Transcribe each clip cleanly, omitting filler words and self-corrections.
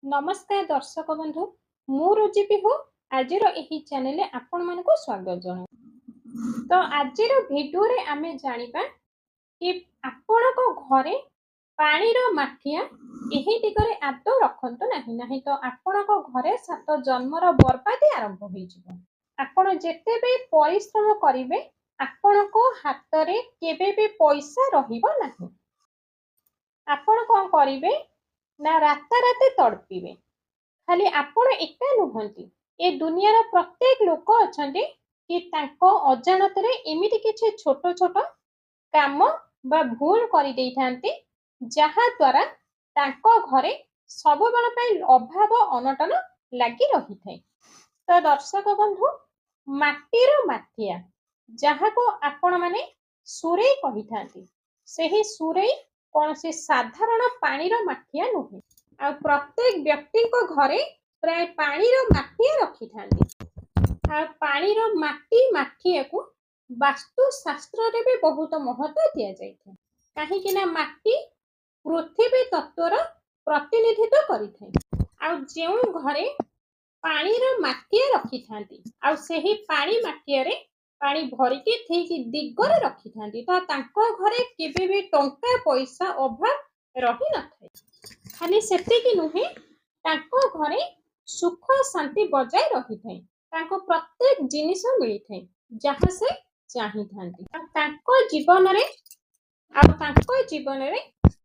नमस्कार दर्शक बंधु मु रुचिपी हो आज चैनल आपण मान स्वागत जन। तो आज भिडियो रे आमे जानिबा कि आपण को घरे पानी रो माठिया एही दिगरे आदौ रखंतु नाही नाही तो आपण को घरे सात जन्मर बर्बादी आरंभ होई जिवो। आपण जेते भी परिश्रम करिवे आपण को हाथ रे केबे भी पैसा रहिबो नाही। आपण कोन करिवे ना राताराती तड़पिवे। खाली आपण एका नुहंती ए दुनियार प्रत्येक लोक अछंती कि तांको अजाणत रे एमिति किछि छोट छोट काम बा भूल करि देइथांती जहा द्वारा तांको घरे सब बेल पई अभाव अनटन लागि रही थाए। तो दर्शक बंधु माटीर माठिया जहा को आपण माने सुरे कहि थांती सेही सुरे कौनसी साधारण पानीर माठिया नुहे। आ प्रत्येक व्यक्ति को घरे प्राय पानीर माठिया रखि थांती। आ पानीर माटी माठिया को वास्तुशास्त्र रे भी बहुत महत्व दिया जाइଥାଏ। काहे कि ना माटी पृथ्वी तत्वर प्रतिनिधित्व करिଥାଏ। आ जेउ घरे पानीर माठिया रखि थांती आ सेही पानी माठिया रे पानी भरिकी ठीक दिगरे रखि थांती तो तांको घरे केबे भी टंका पैसा अभाव रही न थाए। खाली सेति कि नुहे तांको घरे सुख शांति बजाय रही थाए। तांको प्रत्येक जिनिस मिली थाए जहाँ से चाहि थांती। तांको जीवन रे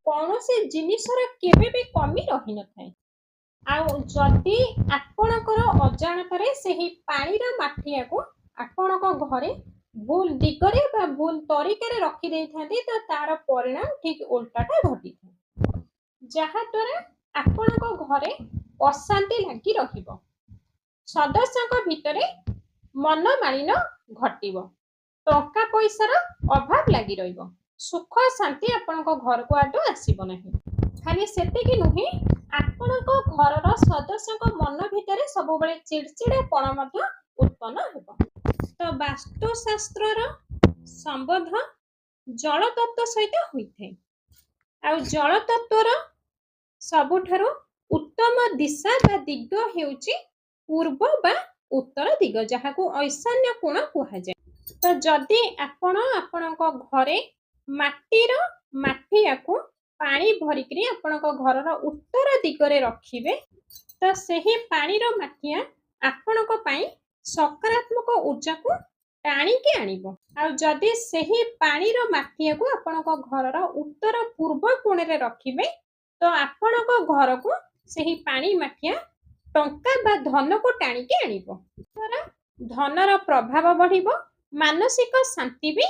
कौनसी जिनिसर केबे भी कमी रही न थाए। आउ जदि आपणकर अजाणतरे सेही पानीर माठिया को आपणको घरे भूल दिगरे बा भूल तरीके रखी देइथांती तो तार परिणाम ठीक उल्टाटा घटी थाए जहा द्वारा आपणको घरे अशांति लागि रहिबो। सदस्यक भितरे मन मालिन घटिबो। टंका पैसार अभाव लागि रहिबो। सुख शांति आपणको घर को आडो आसीबो नाही। खाली सेते कि नुहे आपणको घरर सदस्यक मन भितरे सब बेले चिड़चिड़ापण मध्य उत्पन्न हेबो। तो वास्तुशास्त्रर संबंध जल तत्व सहित होइथे। आ जल तत्वर सबुठारु उत्तम दिशा बा दिग हेउची पूर्व बा उत्तर दिग जहा को ईशान्य कोण कुहा जाय। तो जदि आपण आपणको घरे माटीर माठिया को पानी भरिकरी आपणको घरर उत्तर दिगरे रखिबे तो सेही पानीर माठिया आपणको पई सकारात्मक ऊर्जा को टाणी के आनिबो। आ जदि सेही पानीर माठिया को आपणको घरर उत्तर पूर्व कोण रे रखिबे तो आपणको घर को सेही पानी माठिया टंका बा धन को टाणी के आनिबो। द्वारा धनर प्रभाव बढ़िबो मानसिक शांति भी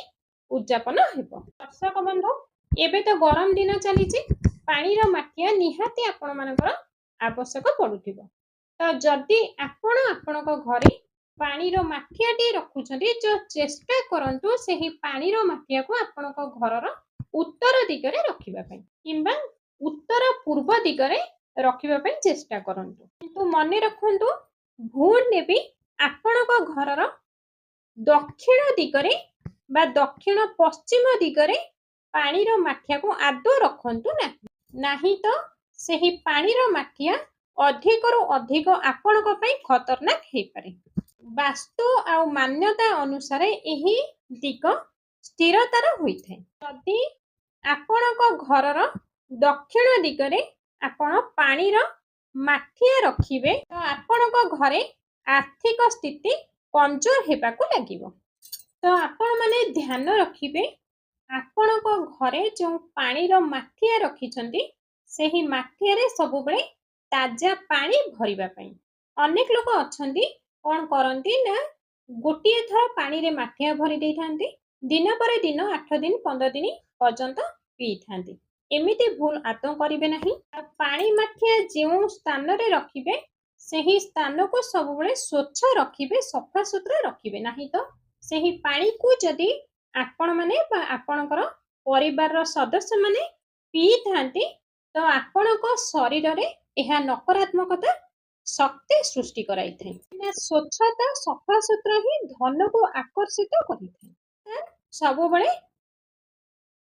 उद्यापन हेबो। दर्शक बंधु एबे तो गरम दिन चलीची पानीर माठिया निहाती आपण मानकर आवश्यक पडुथिबो। तो जदि आपण आपणको घरे पानीर माठियाटी रखुछन्ती जो चेष्टा करंतु सेही पानीर माठिया को आपणको घरर उत्तर दिगरे रखिबा पई किंबा उत्तर पूर्व दिगरे रखिबा पई चेष्टा करंतु। किंतु मने रखंतु भूल ने भी आपणको घरर दक्षिण दिगरे बा दक्षिण पश्चिम दिगरे पानीर माठिया को आदौ रखंतु नाही तो सेही पानीर माठिया अधिकरु अधिक आपणको पई खतरनाक हेई पारे। वास्तु आ मान्यता अनुसार एही दिग स्थिरतार होइथे। जदि आपणको घरर दक्षिण दिगरे आपण पानीर माठिया रखिबे तो आपणको घरे आर्थिक स्थिति कमजोर हेबाकू लागिबो। तो आपण माने ध्यान रखिबे आपणको घरे जो पानीर माठिया रखिछन्ती सेही माठिया रे सब बेले ताजा पानी भरिबा पई। अनेक लोक अछन्ती कोन करन्ती ना गोटिए थर पानी रे माठिया भरि देइथांती दिन पर दिन 8 दिन 15 दिन पर्यंत पी थांती। एमिति भूल आदौ करिवे नाही। पानी माठिया जेउ स्थान रे रखिबे सेही स्थान को सब बेले स्वच्छ रखिबे सफा सुतरा रखिबे नाही तो सेही पानी को जदि आपण माने बा आपणकर परिवार रो सदस्य माने पी थांती तो आपणको शरीर रे एहा नकारात्मकता शक्ति सृष्टि कराई थे। स्वच्छता सफा सुतरा ही धन को आकर्षित करिଥାଏ। सब बेले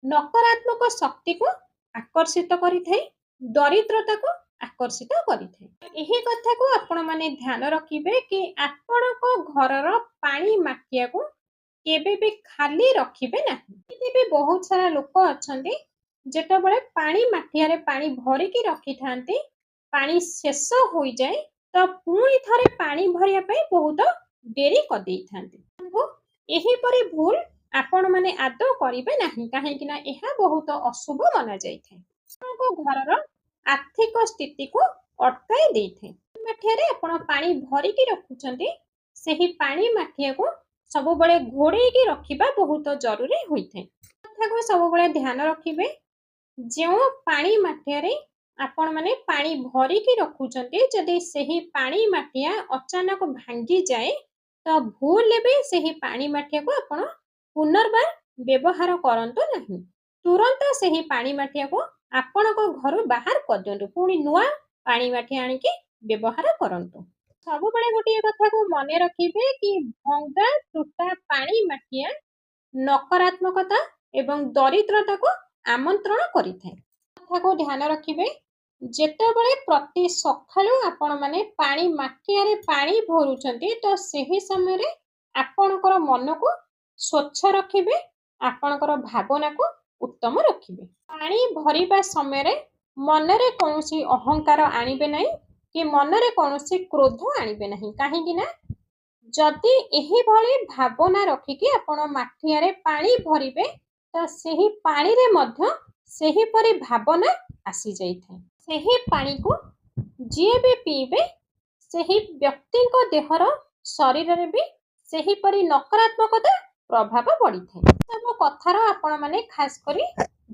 नकारात्मक शक्ति को आकर्षित करिଥାଏ। दरिद्रता को ଆକର୍ଷିତ କରିଥାଏ। ଏହି କଥାକୁ ଆପଣମାନେ ଧ୍ୟାନ ରଖିବେ କି ଆପଣଙ୍କ ଘରର ପାଣି ମାଠିଆକୁ କେବେ ବି ଖାଲି ରଖିବେ ନାହିଁ। ଏମିତି ବି ବହୁତ ସାରା ଲୋକ ଅଛନ୍ତି ଯେତେବେଳେ ପାଣି ମାଠିଆରେ ପାଣି ଭରିକି ରଖିଥାନ୍ତି, ପାଣି ଶେଷ ହୋଇଯାଏ ତ ପୁଣି ଥରେ ପାଣି ଭରିବା ପାଇଁ ବହୁତ ଡେରି କରିଦେଇଥାନ୍ତି। ଏହିପରି ଭୁଲ ଆପଣମାନେ ଆଦୌ କରିବେ ନାହିଁ, କାହିଁକି ନା ଏହା ବହୁତ ଅଶୁଭ ମନାଯାଇଥାଏ। ଆପଣଙ୍କ ଘରର ଆର୍ଥିକ ସ୍ଥିତିକୁ ଅଟକାଇ ଦେଇଥାଏ। ମାଠିଆରେ ଆପଣ ପାଣି ଭରିକି ରଖୁଛନ୍ତି, ସେହି ପାଣି ମାଠିଆକୁ ସବୁବେଳେ ଘୋଡ଼େଇକି ରଖିବା ବହୁତ ଜରୁରୀ ହୋଇଥାଏ। କଥାକୁ ସବୁବେଳେ ଧ୍ୟାନ ରଖିବେ, ଯେଉଁ ପାଣି ମାଠିଆରେ ଆପଣମାନେ ପାଣି ଭରିକି ରଖୁଛନ୍ତି, ଯଦି ସେହି ପାଣି ମାଠିଆ ଅଚାନକ ଭାଙ୍ଗିଯାଏ ତ ଭୁଲରେ ବି ସେହି ପାଣି ମାଠିଆକୁ ଆପଣ ପୁନର୍ବାର ବ୍ୟବହାର କରନ୍ତୁ ନାହିଁ। ତୁରନ୍ତ ସେହି ପାଣି ମାଠିଆକୁ ଆପଣଙ୍କ ଘରୁ ବାହାର କରିଦିଅନ୍ତୁ, ପୁଣି ନୂଆ ପାଣି ମାଠିଆ ଆଣିକି ବ୍ୟବହାର କରନ୍ତୁ। ସବୁବେଳେ ଗୋଟିଏ କଥାକୁ ମନେ ରଖିବେ କି ଭଙ୍ଗା ଟୁଟା ପାଣି ମାଠିଆ ନକାରାତ୍ମକତା ଏବଂ ଦରିଦ୍ରତାକୁ ଆମନ୍ତ୍ରଣ କରିଥାଏ। କଥାକୁ ଧ୍ୟାନ ରଖିବେ, ଯେତେବେଳେ ପ୍ରତି ସକାଳୁ ଆପଣମାନେ ପାଣି ମାଠିଆରେ ପାଣି ଭରୁଛନ୍ତି ତ ସେହି ସମୟରେ ଆପଣଙ୍କର ମନକୁ ସ୍ୱଚ୍ଛ ରଖିବେ, ଆପଣଙ୍କର ଭାବନାକୁ ଉତ୍ତମ ରଖିବେ। ପାଣି ଭରିବା ସମୟରେ ମନରେ କୌଣସି ଅହଙ୍କାର ଆଣିବେ ନାହିଁ କି ମନରେ କୌଣସି କ୍ରୋଧ ଆଣିବେ ନାହିଁ, କାହିଁକି ନା ଯଦି ଏହିଭଳି ଭାବନା ରଖିକି ଆପଣ ମାଠିଆରେ ପାଣି ଭରିବେ ତ ସେହି ପାଣିରେ ମଧ୍ୟ ସେହିପରି ଭାବନା ଆସିଯାଇଥାଏ। ସେହି ପାଣିକୁ ଯିଏ ବି ପିଇବେ ସେହି ବ୍ୟକ୍ତିଙ୍କ ଦେହର ଶରୀରରେ ବି ସେହିପରି ନକାରାତ୍ମକତା ପ୍ରଭାବ ପଡ଼ିଥାଏ। ସବୁ କଥାର ଆପଣମାନେ ଖାସ କରି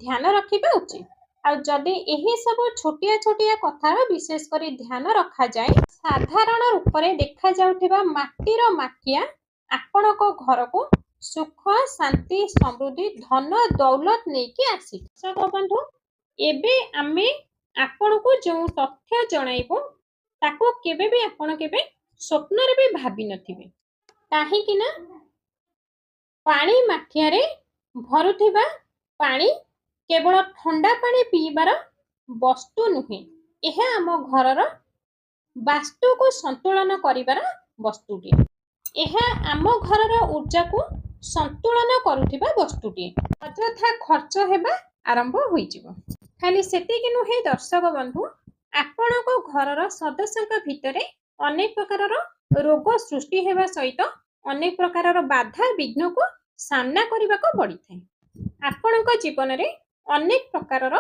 ଧ୍ୟାନ ରଖିବା ଉଚିତ। ଆଉ ଯଦି ଏହି ସବୁ ଛୋଟିଆ ଛୋଟିଆ କଥାର ବିଶେଷ କରି ଧ୍ୟାନ ରଖାଯାଏ, ସାଧାରଣ ରୂପରେ ଦେଖାଯାଉଥିବା ମାଟିର ମାଠିଆ ଆପଣଙ୍କ ଘରକୁ ସୁଖ, ଶାନ୍ତି, ସମୃଦ୍ଧି, ଧନ ଦୌଲତ ନେଇକି ଆସିବ। ବନ୍ଧୁ, ଏବେ ଆମେ ଆପଣଙ୍କୁ ଯେଉଁ ତଥ୍ୟ ଜଣାଇବୁ ତାକୁ କେବେ ବି ଆପଣ କେବେ ସ୍ୱପ୍ନରେ ବି ଭାବି ନଥିବେ, କାହିଁକି ନା ପାଣି ମାଠିଆରେ ଭରୁଥିବା ପାଣି କେବଳ ଥଣ୍ଡା ପାଣି ପିଇବାର ବସ୍ତୁ ନୁହେଁ, ଏହା ଆମ ଘରର ବାସ୍ତୁକୁ ସନ୍ତୁଳନ କରିବାର ବସ୍ତୁଟିଏ। ଏହା ଆମ ଘରର ଊର୍ଜାକୁ ସନ୍ତୁଳନ କରୁଥିବା ବସ୍ତୁଟିଏ। ଅଯଥା ଖର୍ଚ୍ଚ ହେବା ଆରମ୍ଭ ହୋଇଯିବ। ଖାଲି ସେତିକି ନୁହେଁ ଦର୍ଶକ ବନ୍ଧୁ, ଆପଣଙ୍କ ଘରର ସଦସ୍ୟଙ୍କ ଭିତରେ ଅନେକ ପ୍ରକାରର ରୋଗ ସୃଷ୍ଟି ହେବା ସହିତ ଅନେକ ପ୍ରକାରର ବାଧା ବିଘ୍ନକୁ ସାମ୍ନା କରିବାକୁ ପଡ଼ିଥାଏ। ଆପଣଙ୍କ ଜୀବନରେ ଅନେକ ପ୍ରକାରର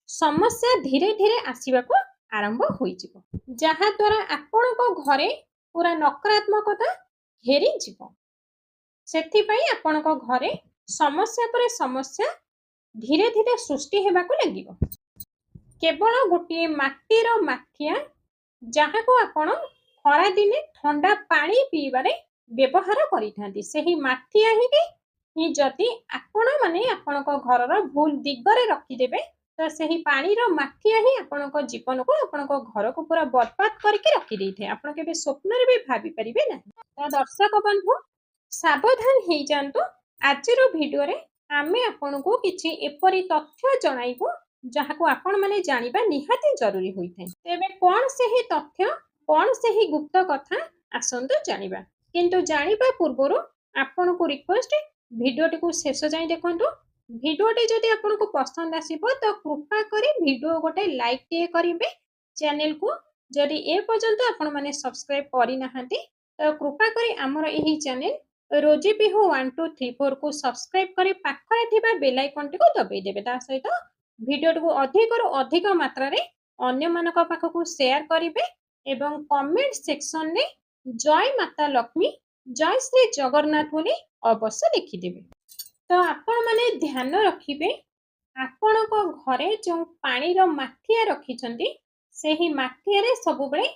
ସମସ୍ୟା ଧୀରେ ଧୀରେ ଆସିବାକୁ ଆରମ୍ଭ ହୋଇଯିବ, ଯାହାଦ୍ୱାରା ଆପଣଙ୍କ ଘରେ ପୁରା ନକାରାତ୍ମକତା ଘେରିଯିବ। ସେଥିପାଇଁ ଆପଣଙ୍କ ଘରେ ସମସ୍ୟା ପରେ ସମସ୍ୟା ଧୀରେ ଧୀରେ ସୃଷ୍ଟି ହେବାକୁ ଲାଗିବ। କେବଳ ଗୋଟିଏ ମାଟିର ମାଠିଆ ଯାହାକୁ ଆପଣ ଖରାଦିନେ ଥଣ୍ଡା ପାଣି ପିଇବାରେ ବ୍ୟବହାର କରିଥାନ୍ତି, ସେହି ମାଠିଆ ହିଁ ଯଦି ଆପଣମାନେ ଆପଣଙ୍କ ଘରର ଭୁଲ ଦିଗରେ ରଖିଦେବେ ତ ସେହି ପାଣିର ମାଠିଆ ହିଁ ଆପଣଙ୍କ ଜୀବନକୁ, ଆପଣଙ୍କ ଘରକୁ ପୁରା ବର୍ବାଦ କରିକି ରଖିଦେଇଥାଏ। ଆପଣ କେବେ ସ୍ୱପ୍ନରେ ବି ଭାବି ପାରିବେ ନାହିଁ। ତ ଦର୍ଶକ ବନ୍ଧୁ, ସାବଧାନ ହେଇଯାଆନ୍ତୁ। ଆଜିର ଭିଡ଼ିଓରେ ଆମେ ଆପଣଙ୍କୁ କିଛି ଏପରି ତଥ୍ୟ ଜଣାଇବୁ ଯାହାକୁ ଆପଣମାନେ ଜାଣିବା ନିହାତି ଜରୁରୀ ହୋଇଥାଏ। ତେବେ କ'ଣ ସେହି ତଥ୍ୟ, କ'ଣ ସେହି ଗୁପ୍ତ କଥା, ଆସନ୍ତୁ ଜାଣିବା। କିନ୍ତୁ ଜାଣିବା ପୂର୍ବରୁ ଆପଣଙ୍କୁ ରିକ୍ୱେଷ୍ଟ, ଭିଡ଼ିଓଟିକୁ ଶେଷ ଯାଏଁ ଦେଖନ୍ତୁ। ଭିଡ଼ିଓଟି ଯଦି ଆପଣଙ୍କୁ ପସନ୍ଦ ଆସିବ ତ କୃପା କରି ଭିଡ଼ିଓ ଗୋଟେ ଲାଇକ୍ଟିଏ କରିବେ। ଚ୍ୟାନେଲକୁ ଯଦି ଏପର୍ଯ୍ୟନ୍ତ ଆପଣମାନେ ସବସ୍କ୍ରାଇବ୍ କରିନାହାନ୍ତି ତ କୃପା କରି ଆମର ଏହି ଚ୍ୟାନେଲ ରୋଜି ପିହୁ 1234କୁ ସବସ୍କ୍ରାଇବ୍ କରି ପାଖରେ ଥିବା ବେଲ୍ ଆଇକନଟିକୁ ଦବାଇ ଦେବେ। ତା ସହିତ ଭିଡ଼ିଓଟିକୁ ଅଧିକରୁ ଅଧିକ ମାତ୍ରାରେ ଅନ୍ୟମାନଙ୍କ ପାଖକୁ ସେୟାର କରିବେ ଏବଂ କମେଣ୍ଟ ସେକ୍ସନରେ ଜୟ ମାତା ଲକ୍ଷ୍ମୀ, ଜୟ ଶ୍ରୀ ଜଗନ୍ନାଥ ବୋଲି ଅବଶ୍ୟ ଲେଖିଦେବେ। ତ ଆପଣମାନେ ଧ୍ୟାନ ରଖିବେ, ଆପଣଙ୍କ ଘରେ ଯେଉଁ ପାଣିର ମାଠିଆ ରଖିଛନ୍ତି ସେହି ମାଠିଆରେ ସବୁବେଳେ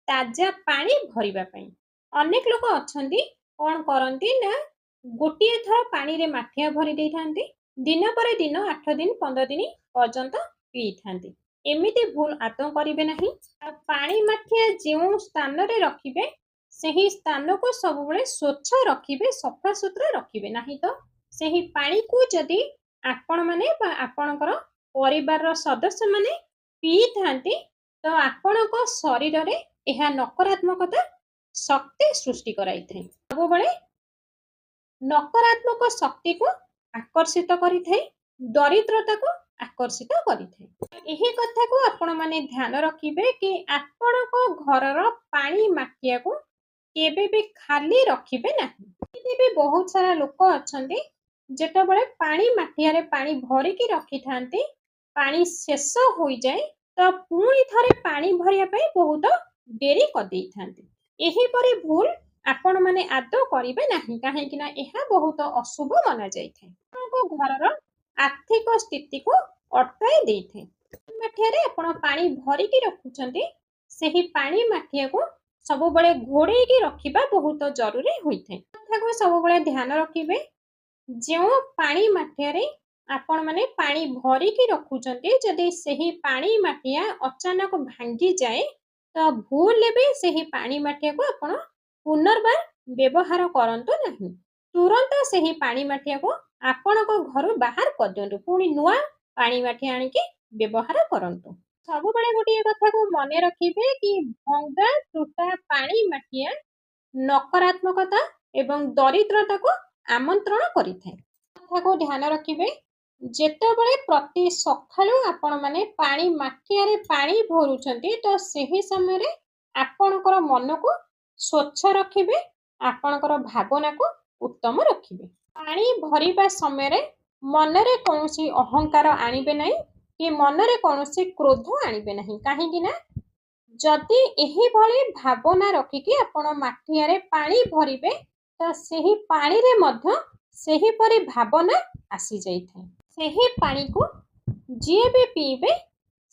ତାଜା ପାଣି ଭରିବା ପାଇଁ। ଅନେକ ଲୋକ ଅଛନ୍ତି କ'ଣ କରନ୍ତି ନା ଗୋଟିଏ ଥର ପାଣିରେ ମାଠିଆ ଭରି ଦେଇଥାନ୍ତି, ଦିନ ପରେ ଦିନ 8 ଦିନ 15 ଦିନ ପର୍ଯ୍ୟନ୍ତ ପିଇଥାନ୍ତି। ଏମିତି ଭୁଲ ଆଦୌ କରିବେ ନାହିଁ। ଆଉ ପାଣି ମାଠିଆ ଯେଉଁ ସ୍ଥାନରେ ରଖିବେ ସେହି ସ୍ଥାନକୁ ସବୁବେଳେ ସ୍ୱଚ୍ଛ ରଖିବେ, ସଫାସୁତୁରା ରଖିବେ, ନାହିଁ ତ ସେହି ପାଣିକୁ ଯଦି ଆପଣମାନେ ବା ଆପଣଙ୍କର ପରିବାରର ସଦସ୍ୟମାନେ ପିଇଥାନ୍ତି तो आपणको शरीर रे यह नकारात्मकता शक्ति सृष्टि कराइथाय। सबबेले नकारात्मक शक्ति को आकर्षित करिथाय, दरिद्रता को आकर्षित करिथाय। एही कथा को आपण माने ध्यान रखिबे कि आपणको घरर पानी माटिया को केबे भी खाली रखिबे नाही। एते भी बहुत सारा लोक अछंती जेतेबेले पानी माटिया रे पानी भरी की रखि थांती, पानी शेष होई जाए तो पुणी थरे पानी भरिया पई बहुत डेरी कर देई थांती। एही परी भूल आपण माने आदौ करिबे नाही, काहेकि ना एहा बहुत अशुभ माना जाइଥାଏ। आपणको घरर आर्थिक स्थिति को अटकाई देइଥାଏ। माठियारे आपण पानी भरी की रखुचंती, सेही पानी माठिया को सबुबेले घोड़ेई की रखिबा बहुत जरूरी होइଥାଏ। कथा को सबुबेले ध्यान रखिबे, जेउ पानी माठियारे आपण माने पानी भरी की रखुचंती, जदि सेही पानी माठिया अचानक भांगी जाए तो भूल भी सेही पानी माठिया को आपण पुनर्बार व्यवहार करंतु नहीं। तुरंत सेही पानी माठिया को आपणको घरु बाहर कर दियंतु, पुणी नुआ पानी माठिया आनिकी व्यवहार करंतु। सबुबेले गोटे कथा को मने रखिबे कि भंगा टूटा पानी माठिया नकारात्मकता एवं दरिद्रता को आमंत्रण करिଥାଏ। कथा को ध्यान रखिबे, जेतेबेले प्रति सखाळु आपण माने पानी माठिया रे पानी भरुचंती तो सेही समय रे आपणकर मन को स्वच्छ रखिबे, आपणकर भावना को उत्तम रखिबे। पानी भरिबा समय रे मनरे कोनोसी अहंकार आनिबे नाही कि मनरे कोनोसी क्रोध आनिबे नाही, काहेकि ना जदि एही भली भावना रखिकी आपण माठिया रे पानी भरिबे तो सेही पानी रे मध्य सेही परी भावना आसी जाइଥାଏ। सेही पानी को जिए भी पीबे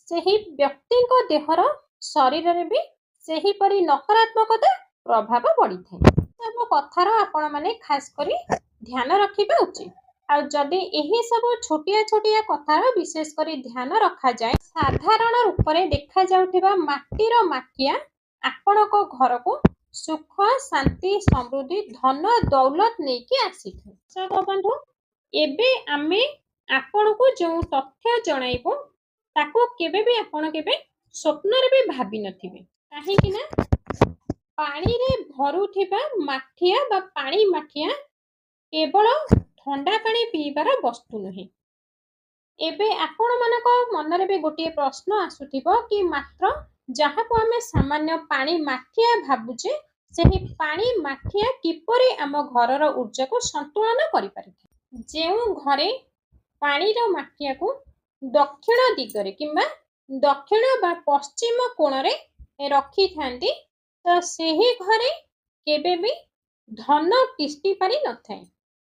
सेही व्यक्ति को देहर शरीर रे भी सेही परी नकारात्मकता प्रभाव बढ़ी थाए। सब कथार आपण माने खास करी ध्यान रखिबा उचित। आ जदि एही सब छोटिया छोटिया कथार विशेष करी ध्यान रखा जाए, साधारण रूप में देखा जाउथिबा माटीर माठिया आपणको घर को सुख शांति समृद्धि धन दौलत नहीं कि आसीथे। सब बंधु एबे आमे आपण को जो तथ्य जणाइबो ताको केबे भी आपण केबे स्वप्न रे भी भाबी नथिबे, काहे कि ना पानी रे भरुथिबा माठिया बा पानी माठिया केवल ठंडा पानी पीबार वस्तु नुहे। एबे आपण मानक मन रे भी गोटे प्रश्न आसुथिबो कि मात्र जहाँ को आमे सामान्य पानी माठिया भाबुचे सेही पानी माठिया किपरि आम घरर ऊर्जा को संतुलन करि पारिथे। जेउ घरे पानीर माठिया को दक्षिण दिगरे किंबा दक्षिण बा पश्चिम कोण रे रखी थांती तो सेही घरे केबे भी धन तिष्टि पारि न थाए।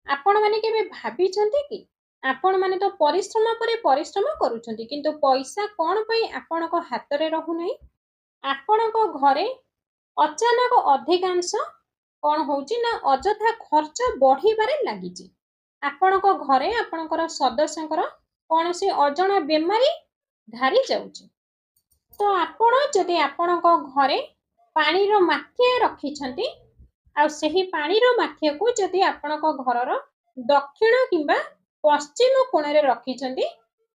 आपण माने केबे भाबिचंती कि आपण माने तो परिश्रम परे परिश्रम करूचंती, किंतु पैसा कोन पई आपणको हाथ रे रहु नै। आपणको घरे अचानक अधिकांश कोन होउची ना अजथा खर्च बढ़िबारे लागिची। आपणको घरे आपणकर सदस्यଙ୍କର कोनोसी अजणा बेमारी धारी जाउची। तो आपण जदि आपणको घरे पानीर माठिया रखिछंती आ सेही पानीर माठिया को जदि आपणको घरर दक्षिण किंबा पश्चिम कोणरे रखिछंती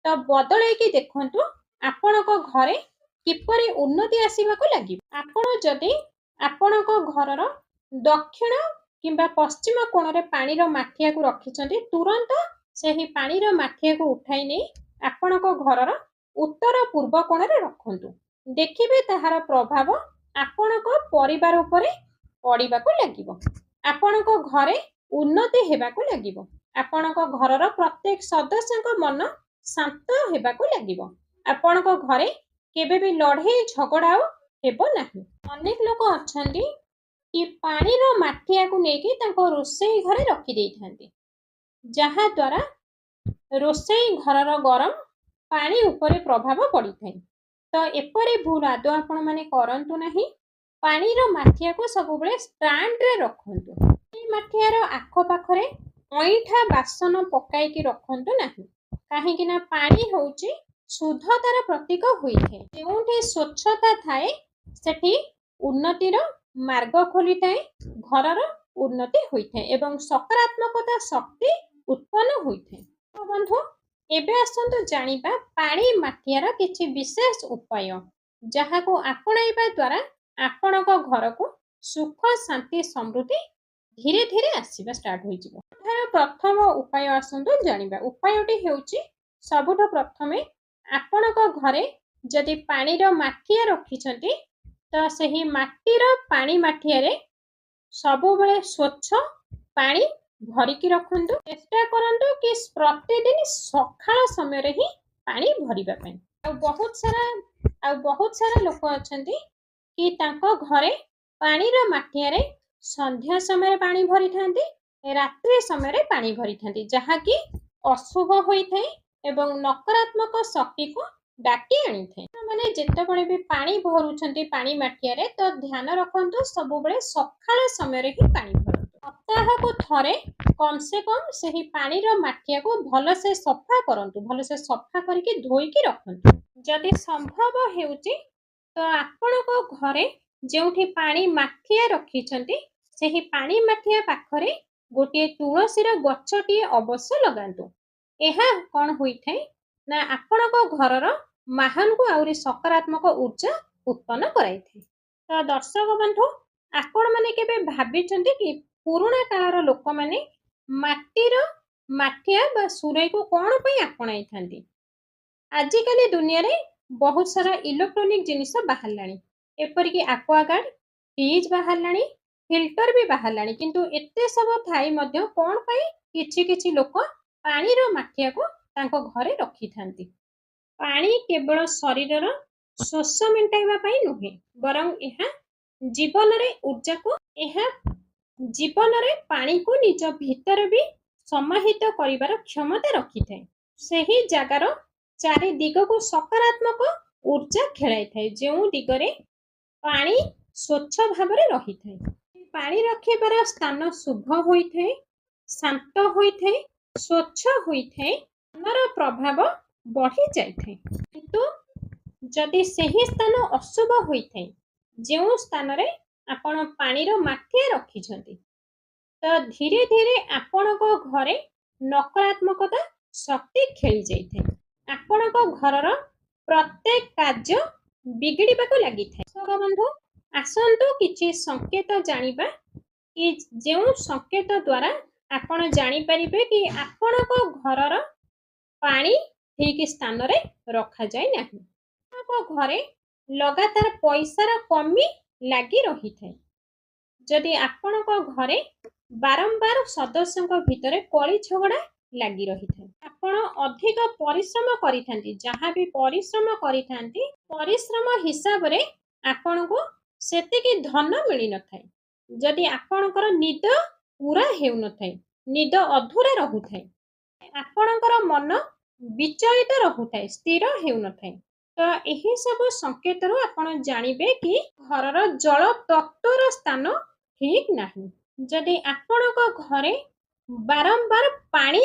तो बदलै कि देखंतु आपणको घरे किपरि उन्नति आसीबाको लागि। आपण जदि आपणको घरर दक्षिण किंबा पश्चिम कोणरे पानीर माठिया को रखिछंती तुरंत सेही पानीर माठिया को उठाई नै आपणको घरर उत्तर पूर्व कोणरे रखंतु, देखिबे ताहार प्रभाव आपणको परिवार उपरे पड़िबाको लागिबो। आपणको घरे उन्नति हेबाको लागिबो। आपणको घरर प्रत्येक सदस्यଙ୍କ मन शांत हेबाको लागिबो। आपणको घरे केबे भी लड़ाई झगड़ा हेबो नाही। अनेक लोक अछंती कि पानीर माठिया को नेकी तांको रोषेई घरे रखि देई थांती, जहा द्वारा रोषेई घरर गरम पानी उपरे प्रभाव पड़ी थाए। तो एपरी भूल आदौ आपण माने करंतु नाही। पानीर माठिया को सबुबले स्टैंड रे रखंतु। माठियार आख पाखरे अईठा बासन पकाई की रखंतु नाही, काहे कि ना पानी होउची शुद्धतार प्रतीक होइथे। जेउठी स्वच्छता थाए सेठी उन्नतिर मार्ग खोली थाए, घरर उन्नति होइथे एवं सकारात्मकता शक्ति उत्पन्न होइथे। तो बंधु एबे आसंतु जानिबा पानी माठियार किछि विशेष उपाय ଯାହାକୁ ଆପଣାଇବା ଦ୍ୱାରା ଆପଣଙ୍କ ଘରକୁ ସୁଖ ଶାନ୍ତି ସମୃଦ୍ଧି ଧୀରେ ଧୀରେ ଆସିବା ଷ୍ଟାର୍ଟ ହୋଇଯିବ। ଏହାର ପ୍ରଥମ ଉପାୟ ଆସନ୍ତୁ ଜାଣିବା। ଉପାୟଟି ହେଉଛି ସବୁଠୁ ପ୍ରଥମେ ଆପଣଙ୍କ ଘରେ ଯଦି ପାଣିର ମାଠିଆ ରଖିଛନ୍ତି ତ ସେହି ମାଟିର ପାଣି ମାଠିଆରେ ସବୁବେଳେ ସ୍ୱଚ୍ଛ ପାଣି ଭରିକି ରଖନ୍ତୁ। ଚେଷ୍ଟା କରନ୍ତୁ କି ପ୍ରତିଦିନ ସକାଳ ସମୟରେ ହିଁ ପାଣି ଭରିବା ପାଇଁ। ଆଉ ବହୁତ ସାରା ଲୋକ ଅଛନ୍ତି କି ତାଙ୍କ ଘରେ ପାଣିର ମାଠିଆରେ ସନ୍ଧ୍ୟା ସମୟରେ ପାଣି ଭରିଥାନ୍ତି, ରାତ୍ରି ସମୟରେ ପାଣି ଭରିଥାନ୍ତି, ଯାହାକି ଅଶୁଭ ହୋଇଥାଏ ଏବଂ ନକାରାତ୍ମକ ଶକ୍ତିକୁ ଡାକି ଆଣିଥାଏ। ମାନେ ଯେତେବେଳେ ବି ପାଣି ଭରୁଛନ୍ତି ପାଣି ମାଠିଆରେ ତ ଧ୍ୟାନ ରଖନ୍ତୁ ସବୁବେଳେ ସକାଳ ସମୟରେ ହିଁ ପାଣି ଭରନ୍ତୁ। ସପ୍ତାହକୁ ଥରେ କମ୍ ସେ କମ୍ ସେହି ପାଣିର ମାଠିଆକୁ ଭଲସେ ସଫା କରନ୍ତୁ। ଭଲସେ ସଫା କରିକି ଧୋଇକି ରଖନ୍ତୁ। ଯଦି ସମ୍ଭବ ହେଉଛି ତ ଆପଣଙ୍କ ଘରେ ଯେଉଁଠି ପାଣି ମାଠିଆ ରଖିଛନ୍ତି ସେହି ପାଣି ମାଠିଆ ପାଖରେ ଗୋଟିଏ ତୁଳସୀର ଗଛଟିଏ ଅବଶ୍ୟ ଲଗାନ୍ତୁ। ଏହା କ'ଣ ହୋଇଥାଏ ନା ଆପଣଙ୍କ ଘରର ମାହୋଲକୁ ଆହୁରି ସକାରାତ୍ମକ ଉର୍ଜା ଉତ୍ପନ୍ନ କରାଇଥାଏ। ତ ଦର୍ଶକ ବନ୍ଧୁ, ଆପଣମାନେ କେବେ ଭାବିଛନ୍ତି କି ପୁରୁଣା କାଳର ଲୋକମାନେ ମାଟିର ମାଠିଆ ବା ସୁରେଇକୁ କ'ଣ ପାଇଁ ଆପଣାଇଥାନ୍ତି? ଆଜିକାଲି ଦୁନିଆରେ ବହୁତ ସାରା ଇଲେକ୍ଟ୍ରୋନିକ ଜିନିଷ ବାହାରିଲାଣି, ଏପରିକି ଆକ୍ୱାଗାର୍ଡ, ଫ୍ରିଜ୍ ବାହାରିଲାଣି, ଫିଲ୍ଟର ବି ବାହାରିଲାଣି, କିନ୍ତୁ ଏତେ ସବୁ ଥାଇ ମଧ୍ୟ କ'ଣ ପାଇଁ କିଛି କିଛି ଲୋକ ପାଣିର ମାଠିଆକୁ ତାଙ୍କ ଘରେ ରଖିଥାନ୍ତି? ପାଣି କେବଳ ଶରୀରର ଶୋଷ ମେଣ୍ଟାଇବା ପାଇଁ ନୁହେଁ, ବରଂ ଏହା ଜୀବନରେ ପାଣିକୁ ନିଜ ଭିତରେ ବି ସମାହିତ କରିବାର କ୍ଷମତା ରଖିଥାଏ। ସେହି ଜାଗାର ଚାରି ଦିଗକୁ ସକାରାତ୍ମକ ଉର୍ଜା ଖେଳାଇଥାଏ, ଯେଉଁ ଦିଗରେ ପାଣି ସ୍ୱଚ୍ଛ ଭାବରେ ରହିଥାଏ। ପାଣି ରଖିବାର ସ୍ଥାନ ଶୁଭ ହୋଇଥାଏ, ଶାନ୍ତ ହୋଇଥାଏ, ସ୍ୱଚ୍ଛ ହୋଇଥାଏ, ମନର ପ୍ରଭାବ ବଢି ଯାଇଥାଏ। କିନ୍ତୁ ଯଦି ସେହି ସ୍ଥାନ ଅଶୁଭ ହୋଇଥାଏ, ଯେଉଁ ସ୍ଥାନରେ ଆପଣ ପାଣିର ମାଠିଆ ରଖିଛନ୍ତି, ତ ଧୀରେ ଧୀରେ ଆପଣଙ୍କ ଘରେ ନକାରାତ୍ମକତା ଶକ୍ତି ଖେଳି ଯାଇଥାଏ। ଆପଣଙ୍କ ଘରର ପ୍ରତ୍ୟେକ କାର୍ଯ୍ୟ ବିଗିଡ଼ିବାକୁ ଲାଗିଥାଏ। ଦର୍ଶକ ବନ୍ଧୁ, ଆସନ୍ତୁ କିଛି ସଂକେତ ଜାଣିବା କି ଯେଉଁ ସଂକେତ ଦ୍ୱାରା ଆପଣ ଜାଣିପାରିବେ କି ଆପଣଙ୍କ ଘରର ପାଣି ଠିକ୍ ସ୍ଥାନରେ ରଖାଯାଇ ନାହିଁ। ଆପଣଙ୍କ ଘରେ ଲଗାତାର ପଇସାର କମି ଲାଗି ରହିଥାଏ। ଯଦି ଆପଣଙ୍କ ଘରେ ବାରମ୍ବାର ସଦସ୍ୟଙ୍କ ଭିତରେ କଳି ଝଗଡ଼ା ଲାଗି ରହିଥାଏ, ଆପଣ ଅଧିକ ପରିଶ୍ରମ କରିଥାନ୍ତି, ଯାହା ବି ପରିଶ୍ରମ କରିଥାନ୍ତି ପରିଶ୍ରମ ହିସାବରେ ଆପଣଙ୍କୁ ସେତିକି ଧନ ମିଳିନଥାଏ, ଯଦି ଆପଣଙ୍କର ନିଦ ପୁରା ହେଉନଥାଏ, ନିଦ ଅଧୁରା ରହୁଥାଏ, ଆପଣଙ୍କର ମନ ବିଚଳିତ ରହୁଥାଏ, ସ୍ଥିର ହେଉନଥାଏ, ତ ଏହି ସବୁ ସଂକେତରୁ ଆପଣ ଜାଣିବେ କି ଘରର ଜଳ ତତ୍ତ୍ୱର ସ୍ଥାନ ଠିକ୍ ନାହିଁ। ଯଦି ଆପଣଙ୍କ ଘରେ ବାରମ୍ବାର ପାଣି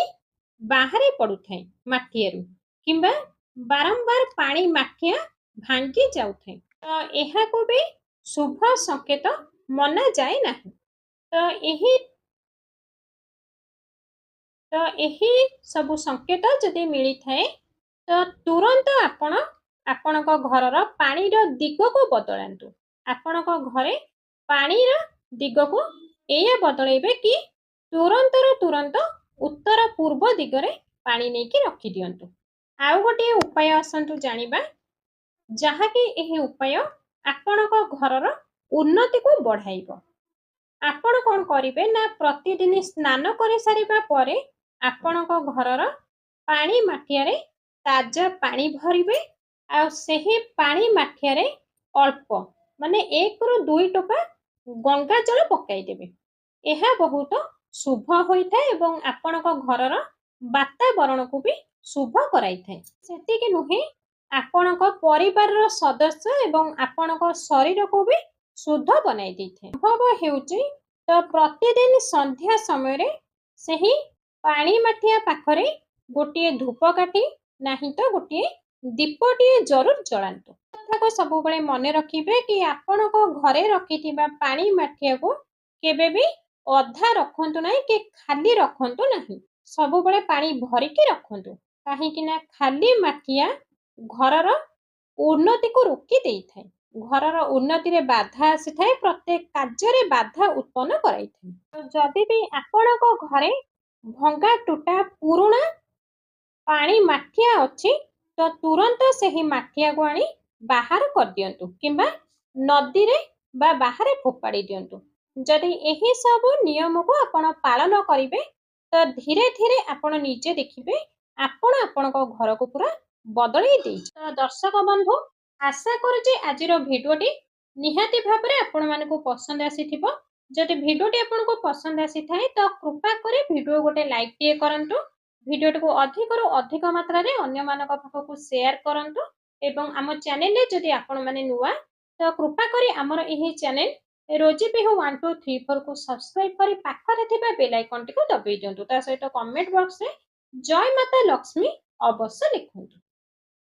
ବାହାରି ପଡୁଥାଏ ମାଠିଆରୁ, କିମ୍ବା ବାରମ୍ବାର ପାଣି ମାଠିଆ ଭାଙ୍ଗି ଯାଉଥାଏ, ତ ଏହାକୁ ବି ଶୁଭ ସଂକେତ ମନାଯାଏ ନାହିଁ। ତ ଏହି ସବୁ ସଂକେତ ଯଦି ମିଳିଥାଏ ତ ତୁରନ୍ତ ଆପଣ ଆପଣଙ୍କ ଘରର ପାଣିର ଦିଗକୁ ବଦଳାନ୍ତୁ। ଆପଣଙ୍କ ଘରେ ପାଣିର ଦିଗକୁ ଏଇଆ ବଦଳେଇବେ କି ତୁରନ୍ତ ଉତ୍ତର ପୂର୍ବ ଦିଗରେ ପାଣି ନେଇକି ରଖିଦିଅନ୍ତୁ। ଆଉ ଗୋଟିଏ ଉପାୟ ଆସନ୍ତୁ ଜାଣିବା, ଯାହାକି ଏହି ଉପାୟ ଆପଣଙ୍କ ଘରର ଉନ୍ନତିକୁ ବଢାଇବ। ଆପଣ କ'ଣ କରିବେ ନା ପ୍ରତିଦିନ ସ୍ନାନ କରିସାରିବା ପରେ ଆପଣଙ୍କ ଘରର ପାଣି ମାଠିଆରେ ତାଜା ପାଣି ଭରିବେ, ଆଉ ସେହି ପାଣି ମାଠିଆରେ ଅଳ୍ପ ମାନେ 1 ରୁ 2 ଟୋପା ଗଙ୍ଗା ଜଳ ପକାଇଦେବେ। ଏହା ବହୁତ ଶୁଭ ହୋଇଥାଏ ଏବଂ ଆପଣଙ୍କ ଘରର ବାତାବରଣକୁ ବି ଶୁଭ କରାଇଥାଏ। ସେତିକି ନୁହେଁ, ଆପଣଙ୍କ ପରିବାରର ସଦସ୍ୟ ଏବଂ ଆପଣଙ୍କ ଶରୀରକୁ ବି ଶୁଦ୍ଧ ବନାଇ ଦେଇଥାଏ। ସମ୍ଭବ ହେଉଛି ତ ପ୍ରତିଦିନ ସନ୍ଧ୍ୟା ସମୟରେ ସେହି ପାଣି ମାଠିଆ ପାଖରେ ଗୋଟିଏ ଧୂପକାଠି ନାହିଁ ତ ଗୋଟିଏ ଦୀପଟିଏ ଜରୁର ଜଳାନ୍ତୁ। କଥାକୁ ସବୁବେଳେ ମନେ ରଖିବେ କି ଆପଣଙ୍କ ଘରେ ରଖିଥିବା ପାଣି ମାଠିଆକୁ କେବେ ବି ଅଧା ରଖନ୍ତୁ ନାହିଁ କି ଖାଲି ରଖନ୍ତୁ ନାହିଁ, ସବୁବେଳେ ପାଣି ଭରିକି ରଖନ୍ତୁ। କାହିଁକି ନା ଖାଲି ମାଠିଆ ଘରର उन्नति को रोकी देइथाय। घरर उन्नति रे बाधा आसीथाय, प्रत्येक कार्य बाधा उत्पन्न कराइथाय। जदि भी आपणको घरे भंगा टूटा पुरुणा पानी माठिया अछि तो तुरंत सही माठिया को आनी बाहर कर दियंतु किंबा नदी रे बा बाहर फोपाड़ी दियंतु। जदि एही सब नियम को आपण पालन करिवे तो धीरे धीरे आपण निजे देखिबे आपण आपणको घर को पूरा बदलै देइ। तो दर्शक बंधु, आशा करूँ आजिर भिडियोटी निहाती भाबरे आपण मानकु पसंद आसीथिबो। जदि भिडियोटी आपनको पसंद आसी थाए तो कृपा करी भिडियो गोटे लाइक टिए करंतु। भिडियोटी को अधिक रु अधिक मात्रा रे अन्य मानक पाखकु शेयर करंतु एवं आम चैनल रे जदि आपण माने नुआ तो कृपा करी हमर एही चैनल रोजी बिहू 1234 को सब्सक्राइब करी पाखरे थिबा बेल आइकन टी को दबाई दियंतु। ता सहित कमेंट बॉक्स रे जय माता लक्ष्मी अवश्य लिखंतु।